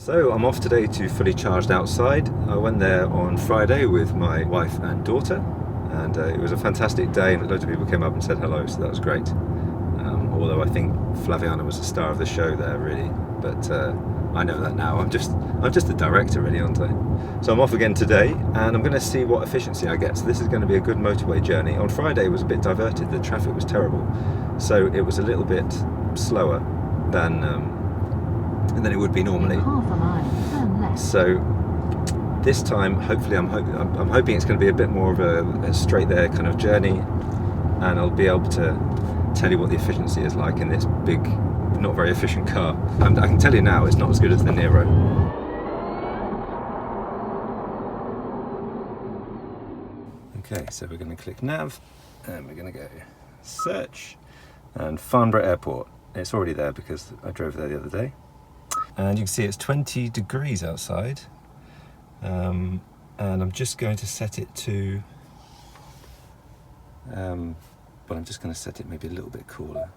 So I'm off today to Fully Charged Outside. I went there on Friday with my wife and daughter, and it was a fantastic day, and loads of people came up and said hello, so that was great. Although I think Flaviana was the star of the show there, really, but I know that now. I'm just the director, really, aren't I? So I'm off again today, and I'm going to see what efficiency I get. So this is going to be a good motorway journey. On Friday it was a bit diverted, the traffic was terrible, so it was a little bit slower than it would be normally. Half a mile, turn left. So this time, hopefully, I'm hoping it's going to be a bit more of a straight there kind of journey, and I'll be able to tell you what the efficiency is like in this big, not very efficient car. I can tell you now, it's not as good as the Nero. Okay, so we're going to click nav, and we're going to go search, and Farnborough Airport. It's already there because I drove there the other day. And you can see it's 20 degrees outside, and I'm just going to set it to, but I'm just going to set it maybe a little bit cooler,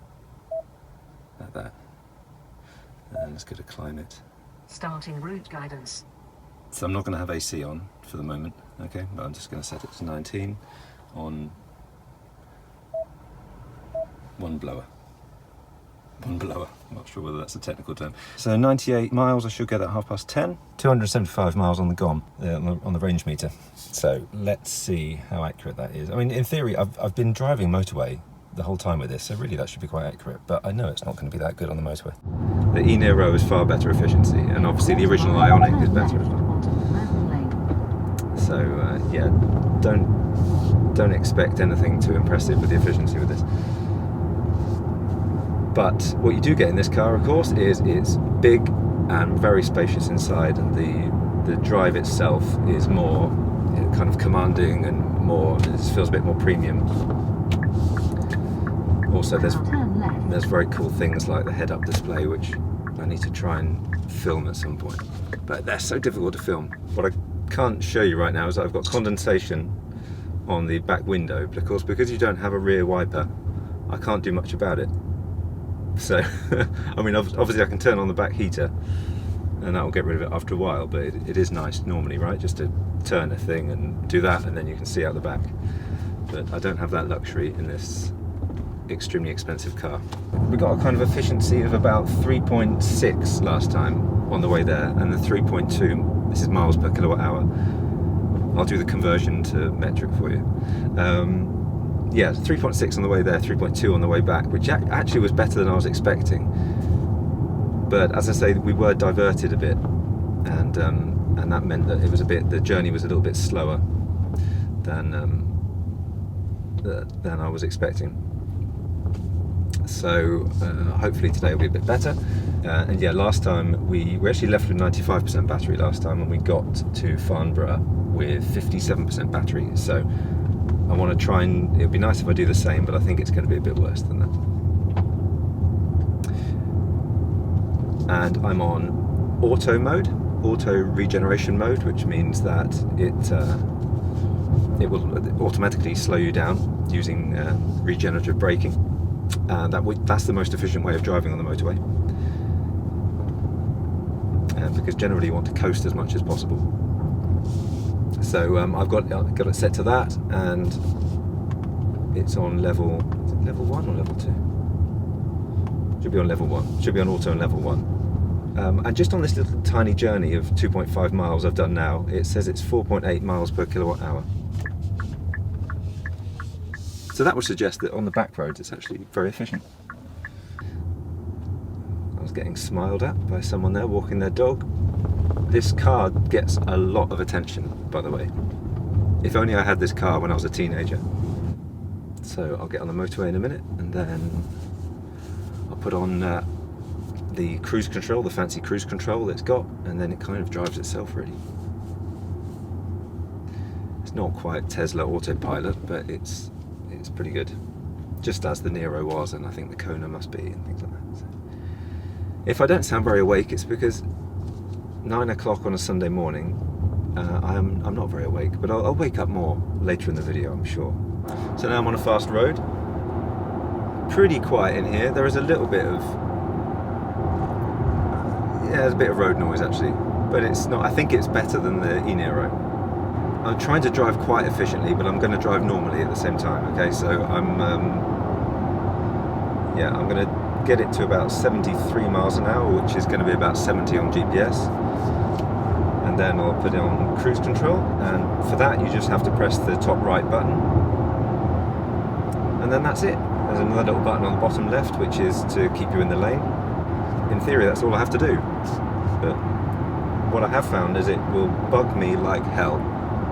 like that. And let's go to climate. Starting route guidance. So I'm not going to have AC on for the moment, okay, but I'm just going to set it to 19 on one blower. One blower, I'm not sure whether that's a technical term. So 98 miles I should get at 10:30. 275 miles on the GOM, on the range meter. So let's see how accurate that is. I mean, in theory, I've been driving motorway the whole time with this, so really that should be quite accurate, but I know it's not going to be that good on the motorway. The e-Nero is far better efficiency, and obviously the original IONIQ is better as well. So yeah, don't expect anything too impressive with the efficiency with this. But what you do get in this car, of course, is it's big and very spacious inside, and the drive itself is more kind of commanding and more, it feels a bit more premium. Also, there's very cool things like the head-up display, which I need to try and film at some point. But they're so difficult to film. What I can't show you right now is that I've got condensation on the back window, but of course, because you don't have a rear wiper, I can't do much about it. So, I mean, obviously I can turn on the back heater and that will get rid of it after a while, but it is nice normally, right, just to turn a thing and do that, and then you can see out the back. But I don't have that luxury in this extremely expensive car. We got a kind of efficiency of about 3.6 last time on the way there, and the 3.2, this is miles per kilowatt hour. I'll do the conversion to metric for you. Yeah, 3.6 on the way there, 3.2 on the way back, which actually was better than I was expecting. But as I say, we were diverted a bit, and that meant that it was the journey was a little bit slower than I was expecting. So hopefully today will be a bit better. And yeah, last time we actually left with 95% battery last time, and we got to Farnborough with 57% battery. So I want to try and, it would be nice if I do the same, but I think it's going to be a bit worse than that. And I'm on auto mode, auto regeneration mode, which means that it will automatically slow you down using regenerative braking. That's the most efficient way of driving on the motorway, because generally you want to coast as much as possible. So I've got it set to that, and it's on level 1 or level 2? Should be on level 1. Should be on auto and level 1. And just on this little tiny journey of 2.5 miles I've done now, it says it's 4.8 miles per kilowatt hour. So that would suggest that on the back roads it's actually very efficient. I was getting smiled at by someone there walking their dog. This car gets a lot of attention, by the way. If only I had this car when I was a teenager. So I'll get on the motorway in a minute, and then I'll put on the cruise control, the fancy cruise control it's got, and then it kind of drives itself, really. It's not quite Tesla autopilot, but it's pretty good. Just as the Nero was, and I think the Kona must be, and things like that. So if I don't sound very awake, it's because 9 o'clock on a Sunday morning, I'm not very awake, but I'll wake up more later in the video, I'm sure. So now I'm on a fast road. Pretty quiet in here. There is a little bit of there's a bit of road noise actually, but it's not. I think it's better than the e-Niro. I'm trying to drive quite efficiently, but I'm going to drive normally at the same time. Okay, so I'm going to get it to about 73 miles an hour, which is going to be about 70 on GPS, and then I'll put it on cruise control, and for that you just have to press the top right button, and then that's it. There's another little button on the bottom left which is to keep you in the lane. In theory that's all I have to do, but what I have found is it will bug me like hell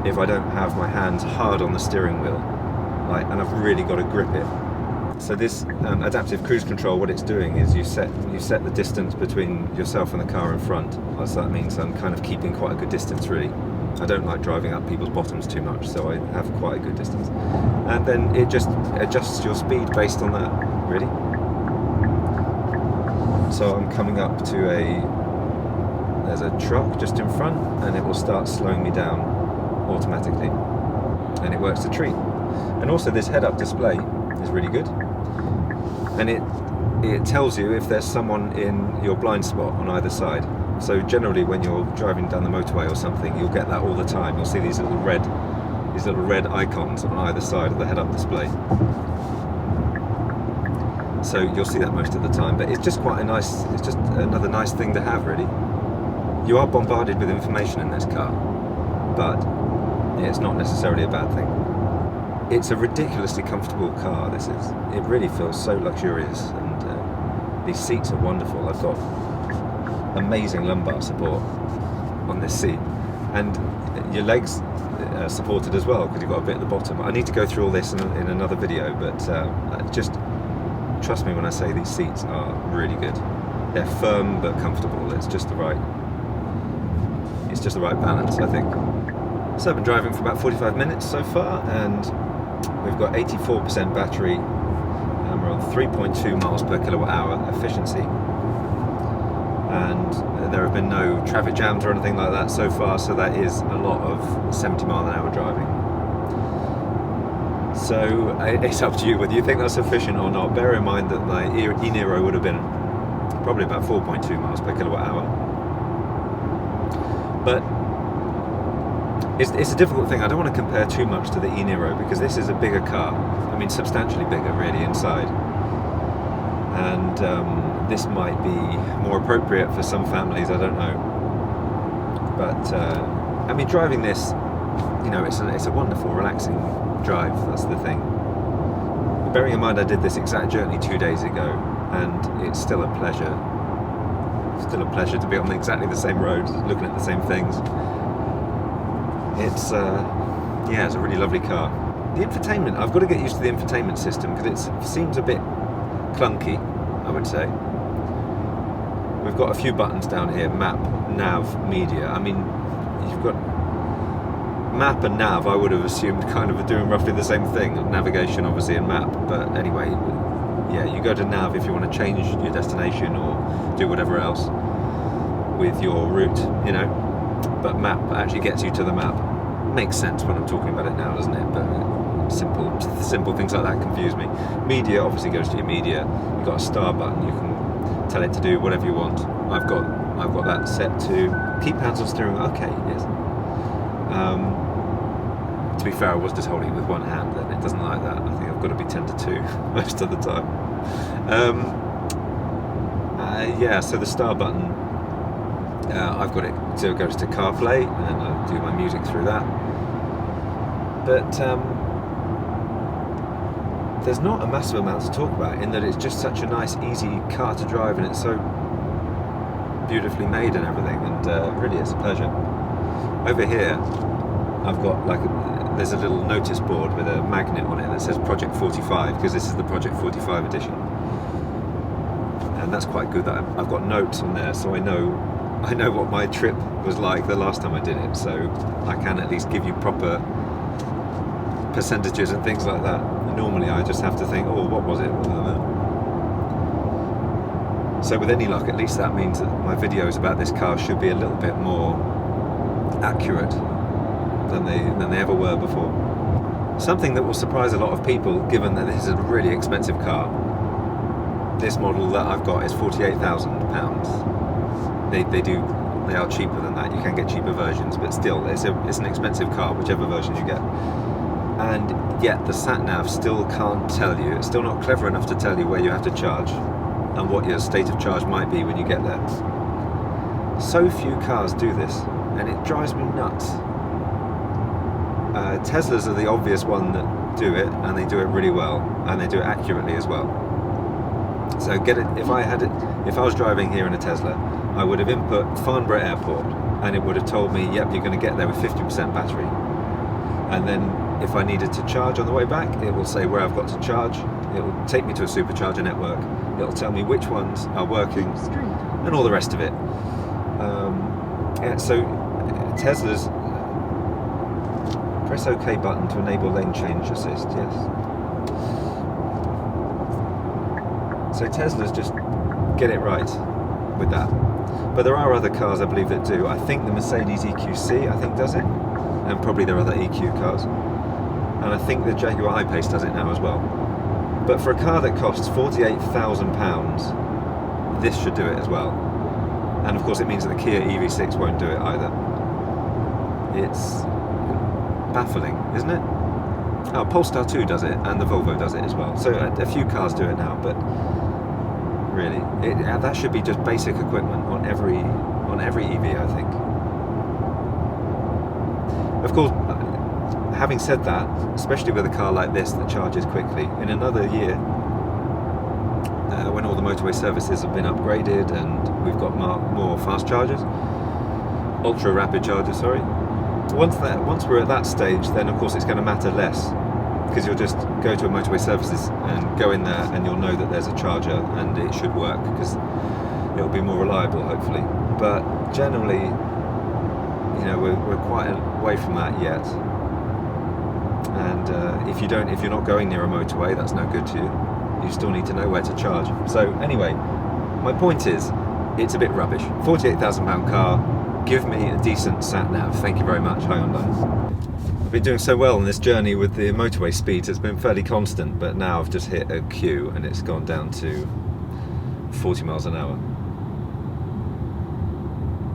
if I don't have my hands hard on the steering wheel, and I've really got to grip it. So this adaptive cruise control, what it's doing is you set the distance between yourself and the car in front. So that means I'm kind of keeping quite a good distance really. I don't like driving up people's bottoms too much, so I have quite a good distance. And then it just adjusts your speed based on that, really. So I'm coming up to there's a truck just in front, and it will start slowing me down automatically. And it works a treat. And also this head-up display is really good. And it tells you if there's someone in your blind spot on either side. So generally when you're driving down the motorway or something, you'll get that all the time. You'll see these little red icons on either side of the head-up display. So you'll see that most of the time, but it's just it's just another nice thing to have really. You are bombarded with information in this car, but it's not necessarily a bad thing. It's a ridiculously comfortable car, this is. It really feels so luxurious, and these seats are wonderful. I've got amazing lumbar support on this seat, and your legs are supported as well because you've got a bit at the bottom. I need to go through all this in another video, but just trust me when I say these seats are really good. They're firm but comfortable. It's just the right balance, I think. So I've been driving for about 45 minutes so far, and we've got 84% battery, and we're on 3.2 miles per kilowatt hour efficiency. And there have been no traffic jams or anything like that so far, so that is a lot of 70 mile an hour driving. So it's up to you whether you think that's efficient or not. Bear in mind that my e-Niro would have been probably about 4.2 miles per kilowatt hour. But it's a difficult thing. I don't want to compare too much to the e-Niro because this is a bigger car. I mean, substantially bigger really inside. And this might be more appropriate for some families, I don't know. But I mean, driving this, you know, it's a wonderful, relaxing drive. That's the thing. Bearing in mind I did this exact journey 2 days ago, and it's still a pleasure. Still a pleasure to be on exactly the same road, looking at the same things. It's it's a really lovely car. The infotainment, I've got to get used to the infotainment system because it seems a bit clunky, I would say. We've got a few buttons down here: map, nav, media. I mean, you've got map and nav. I would have assumed kind of doing roughly the same thing. Navigation, obviously, and map. But anyway, yeah, you go to nav if you want to change your destination or do whatever else with your route, you know. But map actually gets you to the map. Makes sense when I'm talking about it now, doesn't it? But simple things like that confuse me. Media obviously goes to your media. You've got a star button. You can tell it to do whatever you want. I've got that set to keep hands on steering wheel. Okay, yes. To be fair, I was just holding it with one hand then. It doesn't like that. I think I've got to be 10 to 2 most of the time. So the star button, I've got it so it goes to CarPlay, and I do my music through that. But there's not a massive amount to talk about in that it's just such a nice, easy car to drive, and it's so beautifully made and everything, and really it's a pleasure. Over here, I've got there's a little notice board with a magnet on it that says Project 45, because this is the Project 45 edition. And that's quite good that I've got notes on there, so I know what my trip was like the last time I did it, so I can at least give you proper percentages and things like that. And normally I just have to think, oh, what was it? So with any luck, at least that means that my videos about this car should be a little bit more accurate than they ever were before. Something that will surprise a lot of people, given that this is a really expensive car. This model that I've got is £48,000. They are cheaper than that. You can get cheaper versions, but still, it's an expensive car, whichever version you get. And yet the sat-nav still can't tell you. It's still not clever enough to tell you where you have to charge and what your state of charge might be when you get there. So few cars do this, and it drives me nuts. Teslas are the obvious one that do it, and they do it really well, and they do it accurately as well. So if I was driving here in a Tesla, I would have input Farnborough Airport, and it would have told me, yep, you're going to get there with 50% battery. And then if I needed to charge on the way back, it will say where I've got to charge. It will take me to a supercharger network. It'll tell me which ones are working and all the rest of it. So Teslas, press OK button to enable lane change assist, yes. So Teslas just get it right with that. But there are other cars I believe that do. I think the Mercedes EQC does it, and probably there are other EQ cars. And I think the Jaguar I-Pace does it now as well. But for a car that costs £48,000, this should do it as well. And of course it means that the Kia EV6 won't do it either. It's baffling, isn't it? Oh, Polestar 2 does it, and the Volvo does it as well. So a few cars do it now, but really, that should be just basic equipment on every EV, I think. Of course, having said that, especially with a car like this that charges quickly, in another year, when all the motorway services have been upgraded and we've got more fast chargers, ultra rapid chargers, sorry. Once we're at that stage, then of course it's going to matter less, because you'll just go to a motorway services and go in there and you'll know that there's a charger and it should work, because it'll be more reliable, hopefully. But generally, you know, we're quite away from that yet. And if you're not going near a motorway, that's no good to you. You still need to know where to charge. So anyway, my point is, it's a bit rubbish. £48,000 car. Give me a decent sat-nav. Thank you very much, Hyundai. I've been doing so well on this journey with the motorway speeds. It's been fairly constant, but now I've just hit a queue and it's gone down to 40 miles an hour.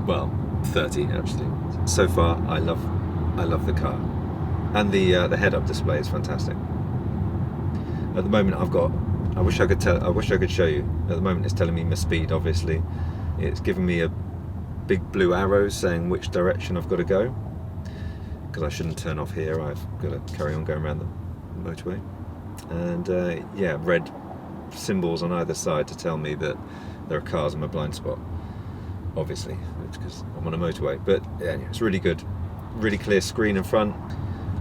Well, 30 actually. So far, I love the car, and the head-up display is fantastic. At the moment, I wish I could show you. At the moment, it's telling me my speed. Obviously, it's giving me a big blue arrows saying which direction I've got to go, because I shouldn't turn off here. I've got to carry on going around the motorway, and yeah, red symbols on either side to tell me that there are cars in my blind spot. Obviously, it's because I'm on a motorway. But yeah, it's really good, really clear screen in front.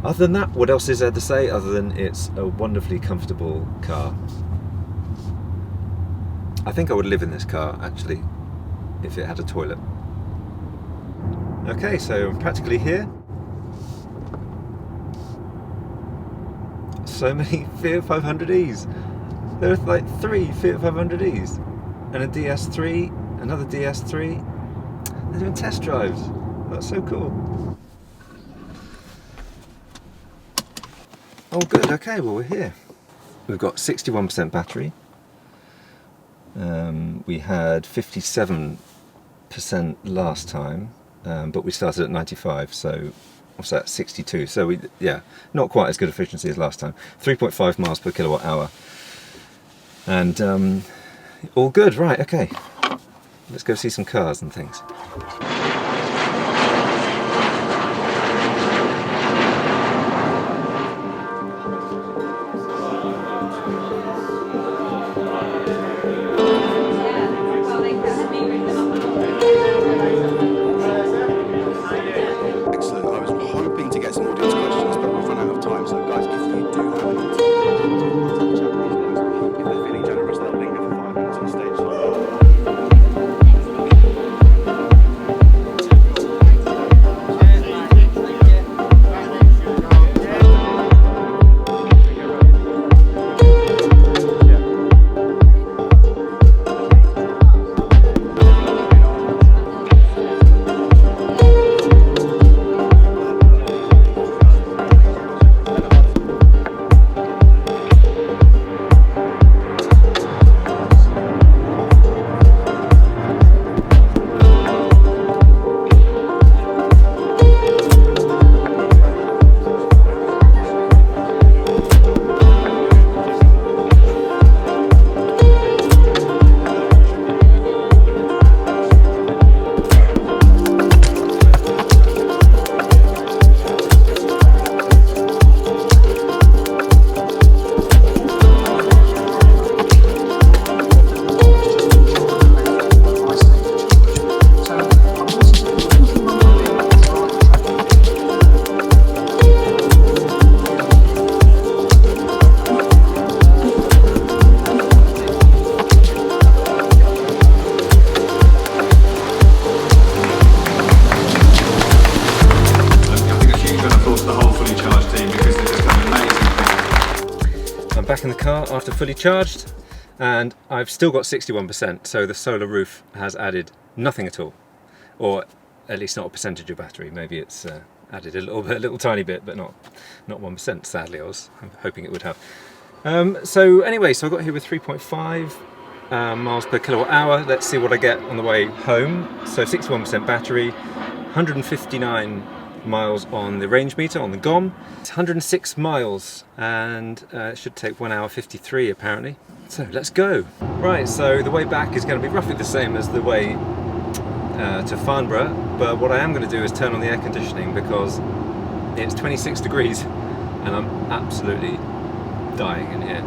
Other than that, what else is there to say other than it's a wonderfully comfortable car? I think I would live in this car actually if it had a toilet. Okay, so I'm practically here. So many Fiat 500es. There are like 3 Fiat 500es and a DS3, another DS3. They're doing test drives. That's so cool. Oh good, okay, well we're here. We've got 61% battery. We had 57% last time, but we started at 95, so what's that, 62. So not quite as good efficiency as last time. 3.5 miles per kilowatt hour. And all good, right, okay. Let's go see some cars and things. back in the car after fully charged, and I've still got 61%, so the solar roof has added nothing at all, or at least not a percentage of battery. Maybe it's added a little tiny bit, but not 1%. Sadly, I was hoping it would have. So anyway, so I got here with 3.5 miles per kilowatt hour. Let's see what I get on the way home. So 61% battery, 159 miles on the range meter on the GOM. It's 106 miles, and it should take 1 hour 53 apparently. So let's go. Right, so the way back is going to be roughly the same as the way to Farnborough, but what I am going to do is turn on the air conditioning because it's 26 degrees and I'm absolutely dying in here.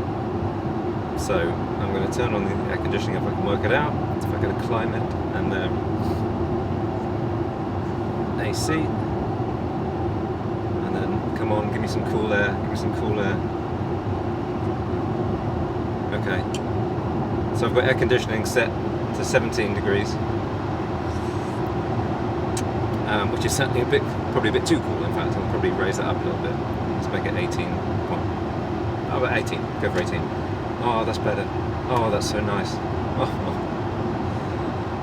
So I'm going to turn on the air conditioning if I can work it out, if I get a climate and AC, and then come on, give me some cool air, give me some cool air. Okay, so I've got air conditioning set to 17 degrees, which is certainly probably a bit too cool. In fact, I'll probably raise that up a little bit. Let's make it 18. How about 18? Go for 18. Oh, that's better. Oh, that's so nice. Oh,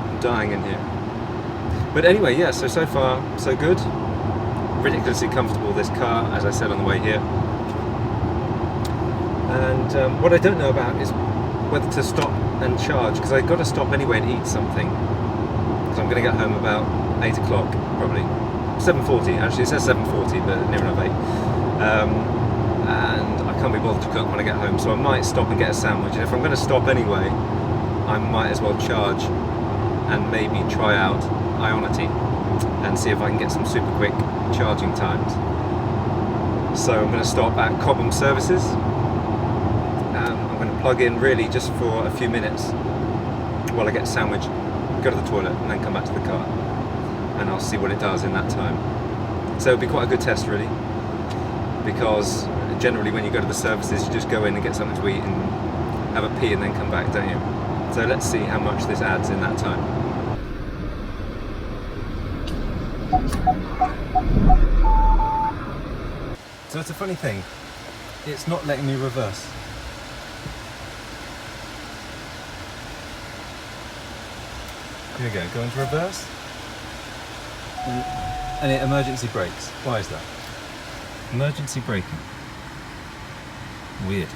I'm dying in here. But anyway, yeah, so far, so good. Ridiculously comfortable, this car, as I said on the way here. And what I don't know about is whether to stop and charge, because I've got to stop anyway and eat something. Because I'm going to get home about 8 o'clock, probably. 7:40, actually, it says 7:40, but near enough 8. And I can't be bothered to cook when I get home, so I might stop and get a sandwich. And if I'm going to stop anyway, I might as well charge and maybe try out IONITY and see if I can get some super quick charging times. So I'm going to stop at Cobham Services. I'm going to plug in really just for a few minutes while I get a sandwich, go to the toilet and then come back to the car, and I'll see what it does in that time. So it'll be quite a good test really, because generally when you go to the services you just go in and get something to eat and have a pee and then come back, don't you? So let's see how much this adds in that time. So it's a funny thing, it's not letting me reverse. Here we go into reverse, and it emergency brakes. Why is that? Emergency braking. Weird.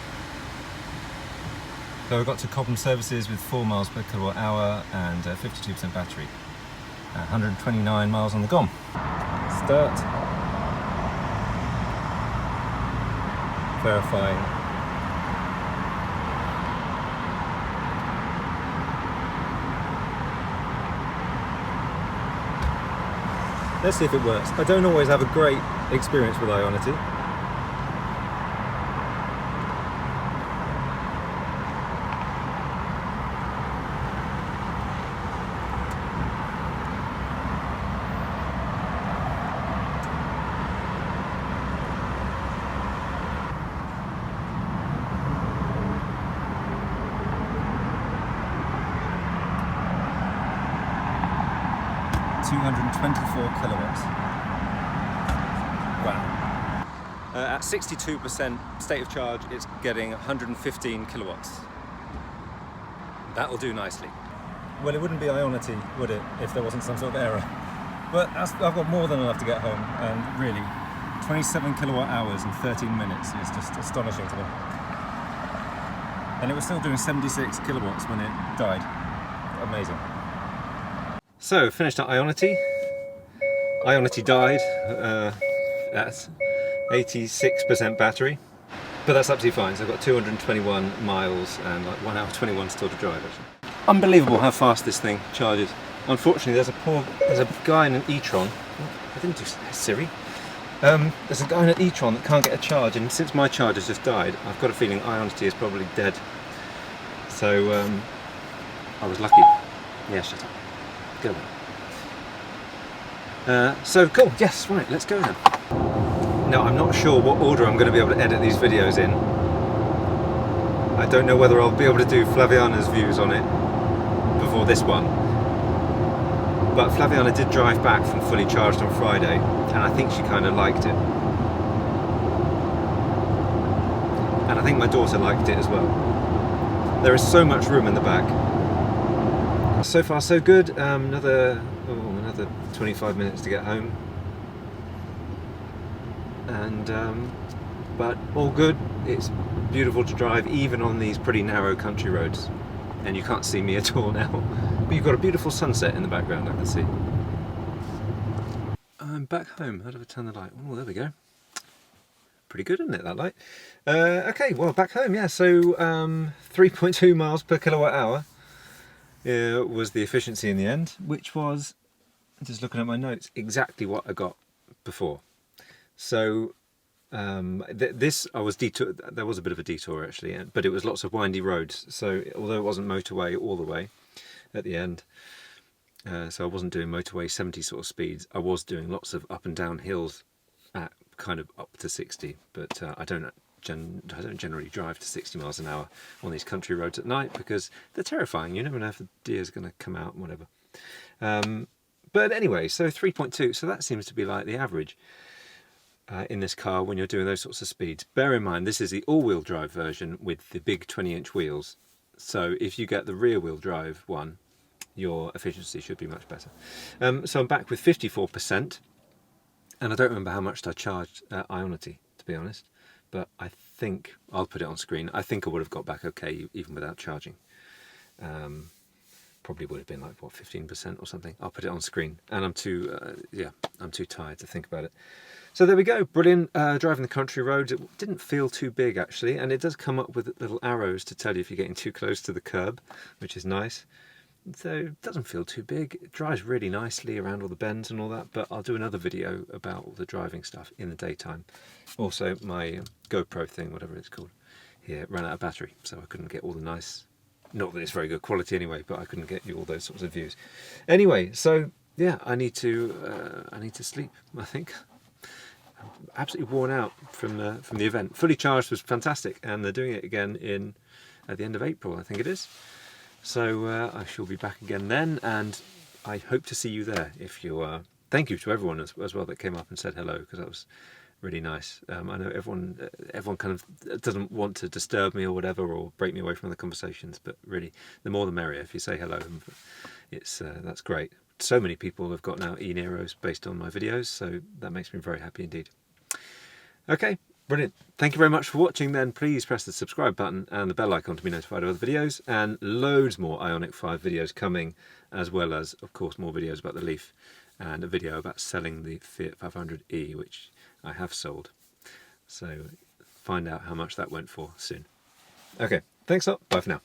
So I got to Cobham Services with 4 miles per kilowatt hour and 52% battery. 129 miles on the GOM. Start. Verifying. Let's see if it works. I don't always have a great experience with IONITY. kilowatts. Wow. At 62% state of charge, it's getting 115 kilowatts. That'll do nicely. Well, it wouldn't be IONITY, would it, if there wasn't some sort of error? But I've got more than enough to get home, and really, 27 kilowatt hours in 13 minutes is just astonishing to me. And it was still doing 76 kilowatts when it died. Amazing. So, finished at IONITY. IONITY died at 86% battery, but that's absolutely fine. So I've got 221 miles and like 1 hour 21 still to drive actually. Unbelievable how fast this thing charges. Unfortunately, there's a guy in an e-tron. I didn't do Siri. There's a guy in an e-tron that can't get a charge, and since my charge has just died, I've got a feeling IONITY is probably dead. So I was lucky. Yeah, shut up. Go away. So cool, yes, right, let's go then. Now, I'm not sure what order I'm going to be able to edit these videos in. I don't know whether I'll be able to do Flaviana's views on it before this one. But Flaviana did drive back from fully charged on Friday, and I think she kind of liked it. and I think my daughter liked it as well. There is so much room in the back. So far so good. Another 25 minutes to get home, and but all good. It's beautiful to drive even on these pretty narrow country roads, and you can't see me at all now, but you've got a beautiful sunset in the background I can see. I'm back home. How do I turn the light? Oh, there we go. Pretty good, isn't it, that light? Okay, well, back home, yeah, so 3.2 miles per kilowatt hour was the efficiency in the end, which was, just looking at my notes, exactly what I got before. So this, I was detoured. There was a bit of a detour actually, but it was lots of windy roads. So although it wasn't motorway all the way at the end, so I wasn't doing motorway 70 sort of speeds. I was doing lots of up and down hills at kind of up to 60, but I don't generally drive to 60 miles an hour on these country roads at night because they're terrifying. You never know if the deer's going to come out and whatever. But anyway, so 3.2, so that seems to be like the average in this car when you're doing those sorts of speeds. Bear in mind, this is the all-wheel drive version with the big 20-inch wheels. So if you get the rear-wheel drive one, your efficiency should be much better. So I'm back with 54%, and I don't remember how much I charged IONITY, to be honest, but I think, I'll put it on screen, I think I would have got back okay even without charging. Probably would have been like, what, 15% or something. I'll put it on screen, and I'm too tired to think about it. So there we go, brilliant. Driving the country roads, it didn't feel too big actually, and it does come up with little arrows to tell you if you're getting too close to the curb, which is nice. So it doesn't feel too big. It drives really nicely around all the bends and all that, but I'll do another video about all the driving stuff in the daytime. Also, my GoPro thing, whatever it's called, here ran out of battery, so I couldn't get all the nice, not that it's very good quality anyway, but I couldn't get you all those sorts of views. Anyway, so yeah, I need to sleep, I think. I'm absolutely worn out from the event. Fully Charged was fantastic, and they're doing it again at the end of April, I think it is. So I shall be back again then, and I hope to see you there if you are. Thank you to everyone as well that came up and said hello, because that was really nice. I know everyone kind of doesn't want to disturb me or whatever, or break me away from the conversations, but really, the more the merrier. If you say hello, that's great. So many people have got now e-Neros based on my videos, so that makes me very happy indeed. Okay, brilliant. Thank you very much for watching then. Please press the subscribe button and the bell icon to be notified of other videos, and loads more IONIQ 5 videos coming, as well as, of course, more videos about the Leaf and a video about selling the Fiat 500e, which I have sold. So find out how much that went for soon. Okay, thanks a lot. Bye for now.